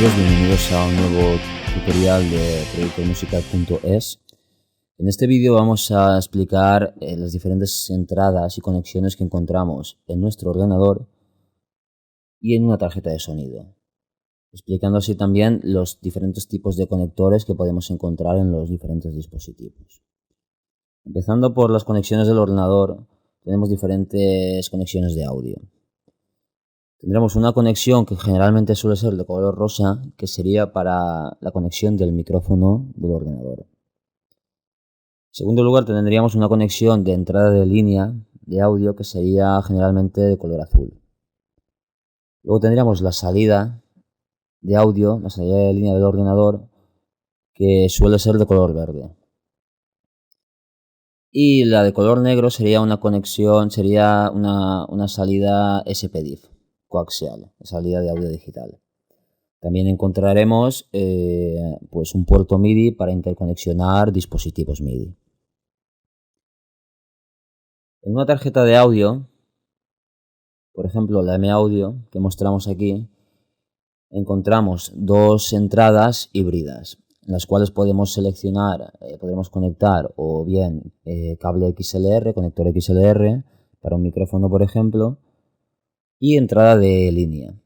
amigos, bienvenidos a un nuevo tutorial de proyectomusical.es. En este vídeo vamos a explicar las diferentes entradas y conexiones que encontramos en nuestro ordenador y en una tarjeta de sonido, explicando así también los diferentes tipos de conectores que podemos encontrar en los diferentes dispositivos. Empezando por las conexiones del ordenador, tenemos diferentes conexiones de audio. Tendremos una conexión que generalmente suele ser de color rosa, que sería para la conexión del micrófono del ordenador. En segundo lugar, tendríamos una conexión de entrada de línea de audio que sería generalmente de color azul. Luego tendríamos la salida de audio, la salida de línea del ordenador, que suele ser de color verde. Y la de color negro sería una conexión, sería una salida SPDIF, coaxial, salida de audio digital. También encontraremos pues un puerto MIDI para interconexionar dispositivos MIDI. En una tarjeta de audio, por ejemplo la M-Audio que mostramos aquí, encontramos dos entradas híbridas, en las cuales podemos seleccionar, podremos conectar o bien cable XLR, conector XLR para un micrófono por ejemplo, y entrada de línea.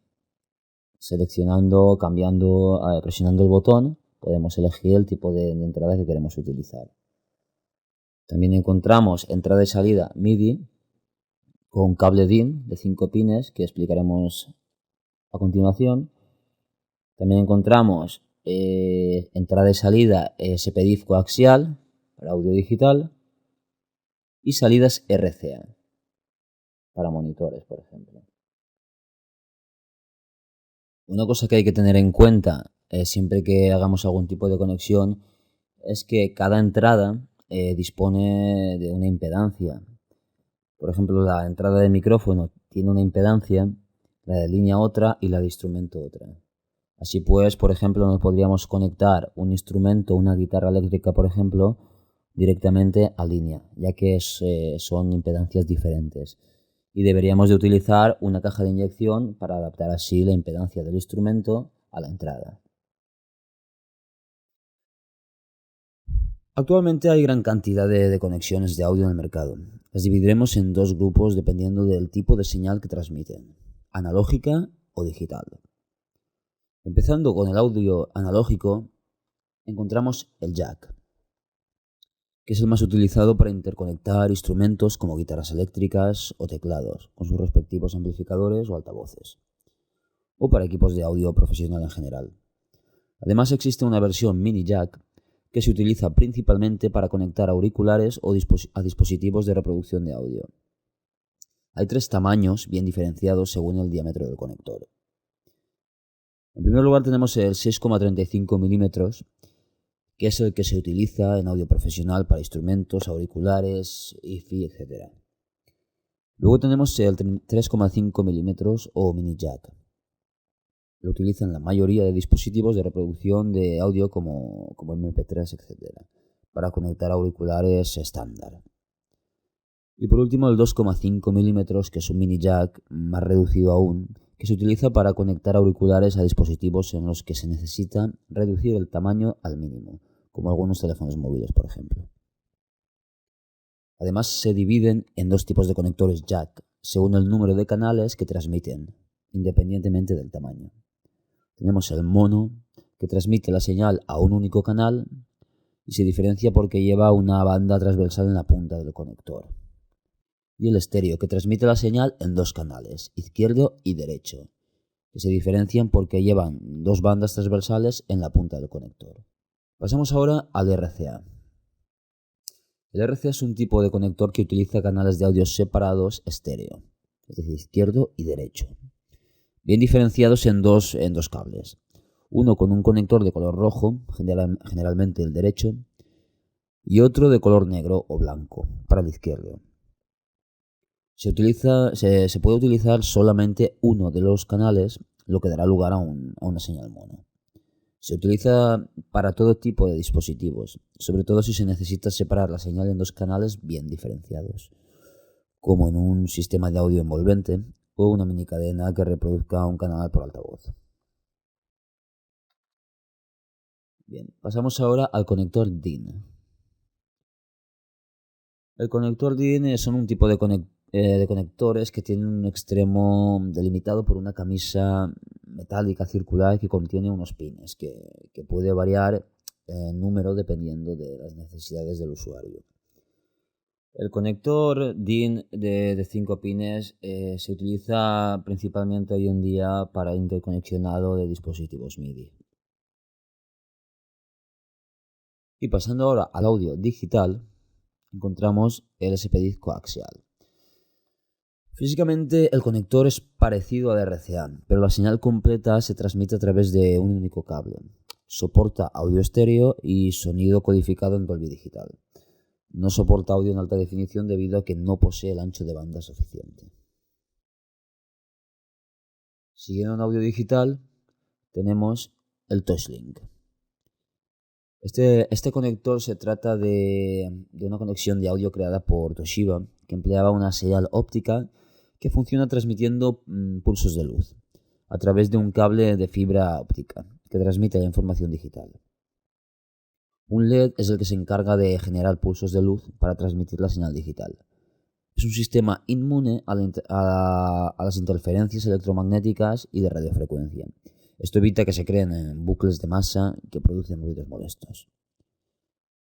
Seleccionando, cambiando, presionando el botón, podemos elegir el tipo de entrada que queremos utilizar. También encontramos entrada y salida MIDI con cable DIN de 5 pines que explicaremos a continuación. También encontramos entrada y salida SPDIF coaxial para audio digital y salidas RCA para monitores, por ejemplo. Una cosa que hay que tener en cuenta siempre que hagamos algún tipo de conexión es que cada entrada dispone de una impedancia. Por ejemplo, la entrada de micrófono tiene una impedancia, la de línea otra y la de instrumento otra. Así pues, por ejemplo, no podríamos conectar un instrumento, una guitarra eléctrica, por ejemplo, directamente a línea, ya que son impedancias diferentes. Y deberíamos de utilizar una caja de inyección para adaptar así la impedancia del instrumento a la entrada. Actualmente hay gran cantidad de conexiones de audio en el mercado. Las dividiremos en dos grupos dependiendo del tipo de señal que transmiten, analógica o digital. Empezando con el audio analógico, encontramos el jack, que es el más utilizado para interconectar instrumentos como guitarras eléctricas o teclados, con sus respectivos amplificadores o altavoces, o para equipos de audio profesional en general. Además existe una versión mini jack que se utiliza principalmente para conectar auriculares o a dispositivos de reproducción de audio. Hay tres tamaños bien diferenciados según el diámetro del conector. En primer lugar tenemos el 6,35 milímetros, que es el que se utiliza en audio profesional para instrumentos, auriculares, hi-fi, etc. Luego tenemos el 3,5 milímetros o mini jack. Lo utilizan la mayoría de dispositivos de reproducción de audio como MP3, etc. para conectar auriculares estándar. Y por último el 2,5 milímetros, que es un mini jack más reducido aún, que se utiliza para conectar auriculares a dispositivos en los que se necesita reducir el tamaño al mínimo, como algunos teléfonos móviles, por ejemplo. Además, se dividen en dos tipos de conectores jack, según el número de canales que transmiten, independientemente del tamaño. Tenemos el mono, que transmite la señal a un único canal y se diferencia porque lleva una banda transversal en la punta del conector. Y el estéreo, que transmite la señal en dos canales, izquierdo y derecho, que se diferencian porque llevan dos bandas transversales en la punta del conector. Pasamos ahora al RCA. El RCA es un tipo de conector que utiliza canales de audio separados estéreo, es decir, izquierdo y derecho, bien diferenciados en dos cables. Uno con un conector de color rojo, generalmente el derecho, y otro de color negro o blanco, para el izquierdo. Se puede utilizar solamente uno de los canales, lo que dará lugar a una señal mono. Se utiliza para todo tipo de dispositivos, sobre todo si se necesita separar la señal en dos canales bien diferenciados, como en un sistema de audio envolvente o una mini cadena que reproduzca un canal por altavoz. Bien, pasamos ahora al conector DIN. El conector DIN son un tipo de conectores que tienen un extremo delimitado por una camisa metálica circular que contiene unos pines, que puede variar en número dependiendo de las necesidades del usuario. El conector DIN de 5 pines se utiliza principalmente hoy en día para interconexionado de dispositivos MIDI. Y pasando ahora al audio digital, encontramos el SPDIF coaxial. Físicamente el conector es parecido al RCA, pero la señal completa se transmite a través de un único cable. Soporta audio estéreo y sonido codificado en Dolby Digital. No soporta audio en alta definición debido a que no posee el ancho de banda suficiente. Siguiendo en audio digital, tenemos el Toslink. Este conector se trata de una conexión de audio creada por Toshiba, que empleaba una señal óptica que funciona transmitiendo pulsos de luz a través de un cable de fibra óptica que transmite la información digital. Un LED es el que se encarga de generar pulsos de luz para transmitir la señal digital. Es un sistema inmune a las interferencias electromagnéticas y de radiofrecuencia. Esto evita que se creen bucles de masa que producen ruidos molestos.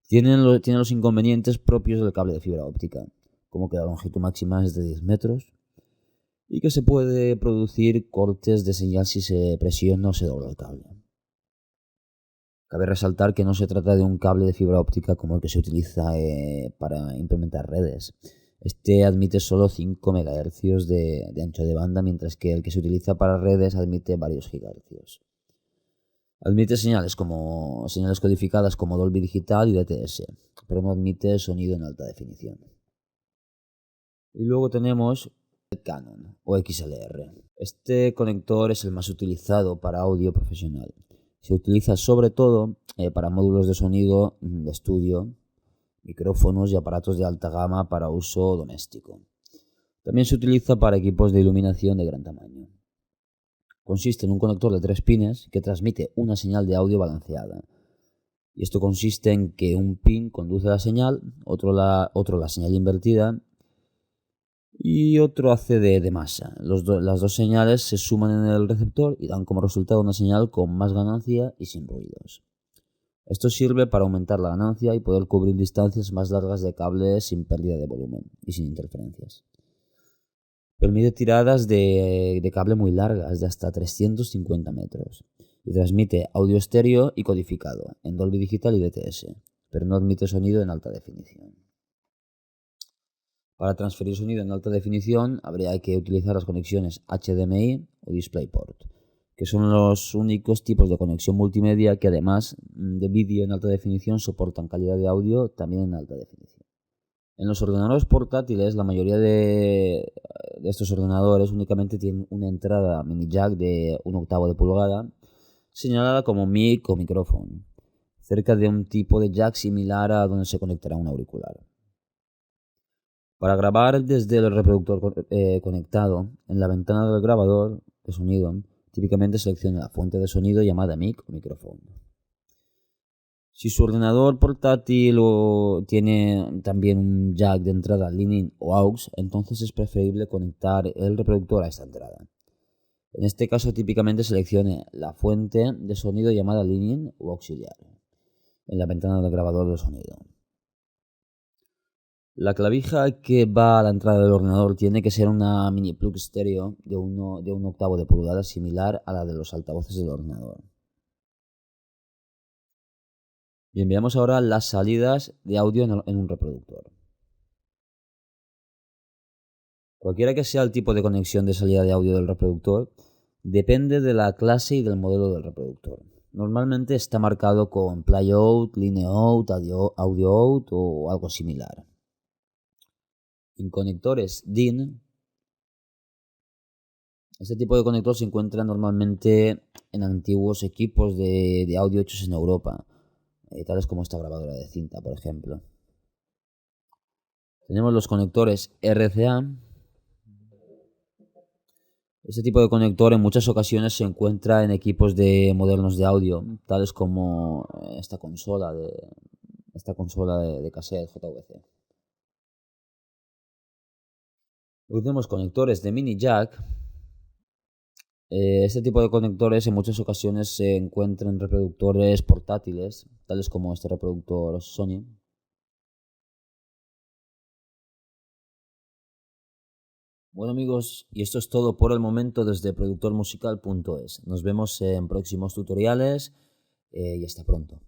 Tiene los inconvenientes propios del cable de fibra óptica, como que la longitud máxima es de 10 metros y que se puede producir cortes de señal si se presiona o se dobla el cable. Cabe resaltar que no se trata de un cable de fibra óptica como el que se utiliza para implementar redes. Este admite solo 5 MHz de ancho de banda, mientras que el que se utiliza para redes admite varios gigahercios. Admite señales codificadas como Dolby Digital y DTS, pero no admite sonido en alta definición. Y luego tenemos el Canon o XLR. Este conector es el más utilizado para audio profesional. Se utiliza sobre todo para módulos de sonido de estudio, micrófonos y aparatos de alta gama para uso doméstico. También se utiliza para equipos de iluminación de gran tamaño. Consiste en un conector de 3 pines que transmite una señal de audio balanceada. Y esto consiste en que un pin conduce la señal, otro la señal invertida y otro hace de masa. Las dos señales se suman en el receptor y dan como resultado una señal con más ganancia y sin ruidos. Esto sirve para aumentar la ganancia y poder cubrir distancias más largas de cable sin pérdida de volumen y sin interferencias. Permite tiradas de cable muy largas, de hasta 350 metros, y transmite audio estéreo y codificado en Dolby Digital y DTS, pero no admite sonido en alta definición. Para transferir sonido en alta definición habría que utilizar las conexiones HDMI o DisplayPort, que son los únicos tipos de conexión multimedia que además de vídeo en alta definición soportan calidad de audio también en alta definición. En los ordenadores portátiles, la mayoría de estos ordenadores únicamente tienen una entrada mini jack de 1/8 de pulgada, señalada como mic o micrófono, cerca de un tipo de jack similar a donde se conectará un auricular. Para grabar desde el reproductor conectado, en la ventana del grabador de sonido, típicamente seleccione la fuente de sonido llamada mic o micrófono. Si su ordenador portátil tiene también un jack de entrada Lightning o AUX, entonces es preferible conectar el reproductor a esta entrada. En este caso, típicamente seleccione la fuente de sonido llamada Lightning o auxiliar en la ventana del grabador de sonido. La clavija que va a la entrada del ordenador tiene que ser una mini plug estéreo de 1/8 de pulgada, similar a la de los altavoces del ordenador. Bien, veamos ahora las salidas de audio en un reproductor. Cualquiera que sea el tipo de conexión de salida de audio del reproductor, depende de la clase y del modelo del reproductor. Normalmente está marcado con play out, line out, audio out o algo similar. En conectores DIN, este tipo de conector se encuentra normalmente en antiguos equipos de audio hechos en Europa, tales como esta grabadora de cinta, por ejemplo. Tenemos los conectores RCA, Este tipo de conector en muchas ocasiones se encuentra en equipos modernos de audio, tales como esta consola de cassette JVC. Luego tenemos conectores de mini jack. Este tipo de conectores en muchas ocasiones se encuentran en reproductores portátiles, tales como este reproductor Sony. Bueno amigos, y esto es todo por el momento desde productormusical.es. Nos vemos en próximos tutoriales y hasta pronto.